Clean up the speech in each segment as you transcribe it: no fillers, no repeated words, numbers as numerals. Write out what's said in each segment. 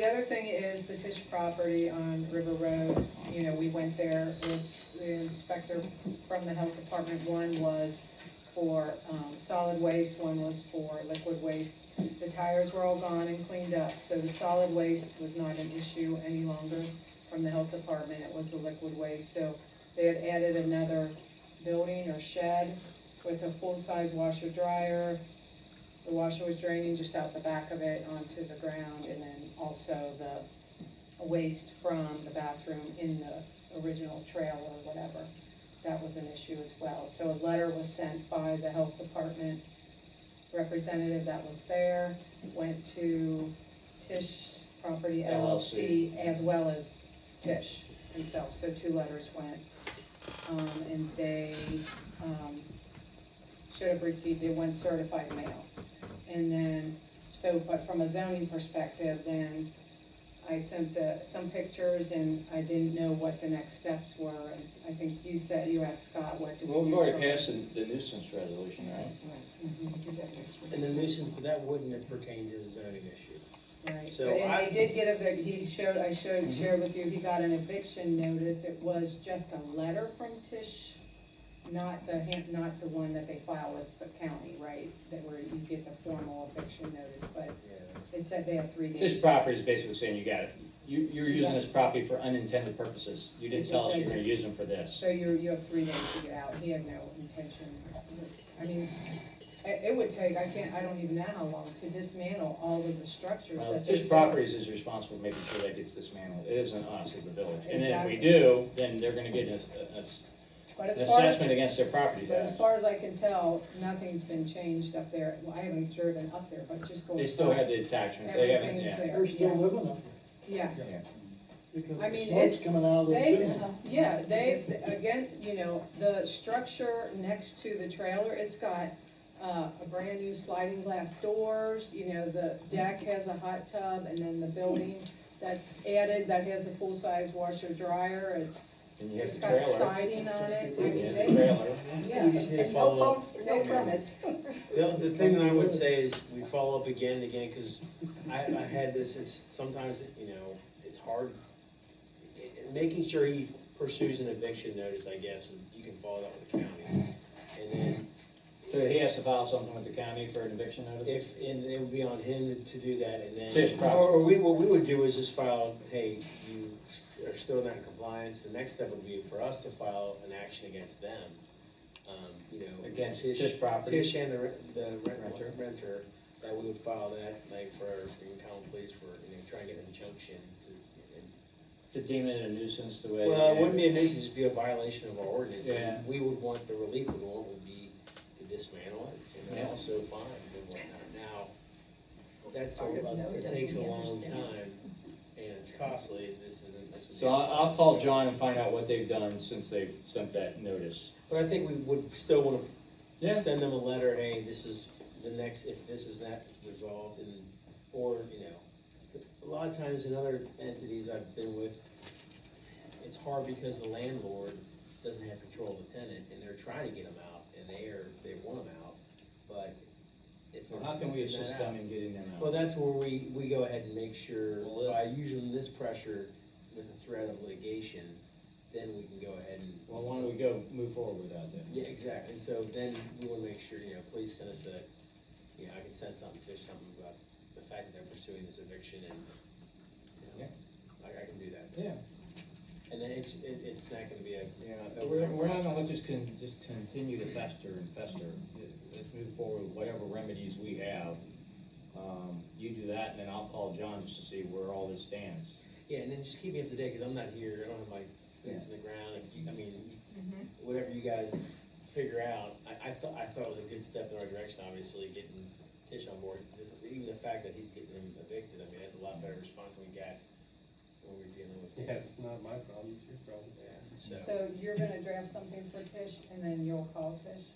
The other thing is the Tisch property on River Road. You know, we went there with the inspector from the health department. One was for solid waste, one was for liquid waste. The tires were all gone and cleaned up, so the solid waste was not an issue any longer from the health department. It was the liquid waste. So they had added another building or shed with a full-size washer dryer. The washer was draining just out the back of it onto the ground, and then also the waste from the bathroom in the original trailer or whatever. That was an issue as well. So a letter was sent by the health department representative that was there, went to Tisch Property LLC as well as Tisch himself. So 2 letters went, and they should have received, it went certified mail. And then, but from a zoning perspective, then I sent some pictures, and I didn't know what the next steps were. And I think you asked Scott what to do. Well, we've already passed the nuisance resolution, right? Do that next week. And the nuisance, that wouldn't pertain to the zoning issue. Right, So and they did get shared with you, he got an eviction notice. It was just a letter from Tisch, not the one that they file with the county, right? That where you get the formal eviction notice, but it said they had 3 days. This property is basically saying you got it. You're using this property for unintended purposes. You didn't tell us you were gonna use them for this. So you have 3 days to get out. He had no intention. I mean, it would take, I don't even know how long to dismantle all of the structures Well, that this they properties is responsible for making sure that gets dismantled. It isn't us as the village. And then if we Exactly. do, then they're gonna get an But as far as, assessment against their property but as tax. far as I can tell, nothing's been changed up there. Well, I haven't driven up there, but just going. They still have the attachment. They haven't, Everything's yeah. there. They're still Yeah. living up there, Yes. Yeah. because I the mean, smoke's it's- coming out of the They, chimney. yeah, they've, again, you know, the structure next to the trailer, it's got a brand new sliding glass doors, you know, the deck has a hot tub, and then the building that's added, that has a full-size washer dryer, And you have it's the got trailer. siding on it. I You mean, have they, the trailer. yeah, We just need to and follow up. no permits. The thing that I would say is, we follow up again and again, because I had this, it's sometimes, you know, it's hard. Making sure he pursues an eviction notice, I guess, and you can follow that with the county. And then, So he has to file something with the county for an eviction notice? and it would be on him to do that, and then. Tisch property. Or what we would do is just file, hey, you are still not in compliance. The next step would be for us to file an action against them. You know. Against Tisch property? Tisch and the Renter. renter, that we would file that, like, for our county police for, you know, trying to get an injunction to. To deem it a nuisance the way. Well, it wouldn't be a nuisance, it'd be a violation of our ordinance. And Yeah. we would want, the relief we want would be to dismantle it and then Yeah. also fines and whatnot. Now, that's Part of no it takes a doesn't long understand. time and it's costly. This would So be- I'll call John and find out what they've done since they've sent that notice. But I think we would still wanna Yeah. send them a letter, hey, this is the next, if this is not resolved, and, or, you know, a lot of times in other entities I've been with, it's hard because the landlord doesn't have control of the tenant, and they're trying to get them out, and they want them out, but if So they're how not can we getting assist that them out- in getting them Well, out? that's where we go ahead and make sure, Well, by using this pressure with the threat of litigation, then we can go ahead and. Well, why don't we go move forward with that then? Yeah, exactly, and so then we wanna make sure, you know, please send us a, you know, I can send something about the fact that they're pursuing this eviction and, you know, I can do that. Yeah. And then it's not gonna be a. Yeah, we're not gonna let this just continue to fester and fester. Let's move forward with whatever remedies we have. You do that, and then I'll call John just to see where all this stands. Yeah, and then just keep me up to date, cause I'm not here, I don't have my boots in the ground, if you, I mean, whatever you guys figure out, I thought it was a good step in our direction, obviously, getting Tisch on board. Even the fact that he's getting him evicted, I mean, that's a lot better response than we got when we were dealing with. Yeah, it's not my problem, it's your problem. Yeah, So you're gonna draft something for Tisch, and then you'll call Tisch?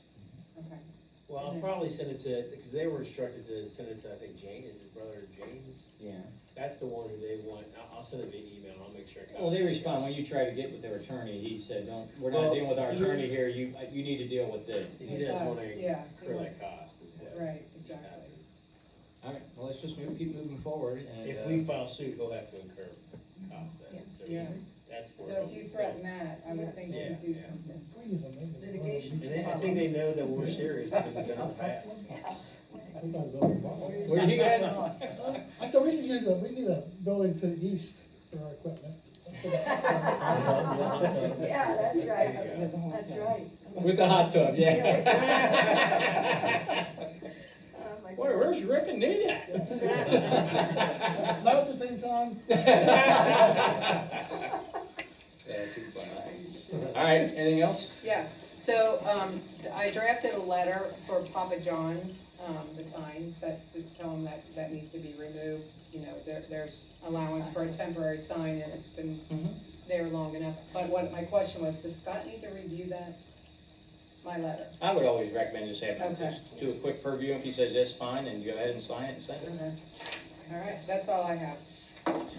Okay. well, I'll probably send it to, because they were instructed to send it to, I think, James, his brother James. Yeah. That's the one who they want, I'll send it via email, I'll make sure I copy. Well, they it. respond, when you try to get with their attorney, he said, we're Well, not dealing with our he- attorney here, you need to deal with the. He does want to Yeah. incur that cost as well. Right, exactly. All right, well, let's just keep moving forward and. If we file suit, he'll have to incur costs then, so Yeah. that's So where. if you threaten that, I would think you Yeah, would do yeah. something. Litigation. I think they know that we're serious because we've done it in the past. What do you guys? I said we could use we need a building to the east for our equipment. Yeah, that's right, There you go. that's right. With the hot tub, yeah. Oh, my Boy, God. where's Rick and Nita? Not at the same time. Yeah, too funny. All right, anything else? Yes, so, I drafted a letter for Papa John's, the sign, that, just tell them that that needs to be removed. You know, there's allowance for a temporary sign, and it's been there long enough. But what, my question was, does Scott need to review that, my letter? I would always recommend just having, Okay. just do a quick purview. If he says yes, fine, and go ahead and sign it and send it. Okay. All right, that's all I have.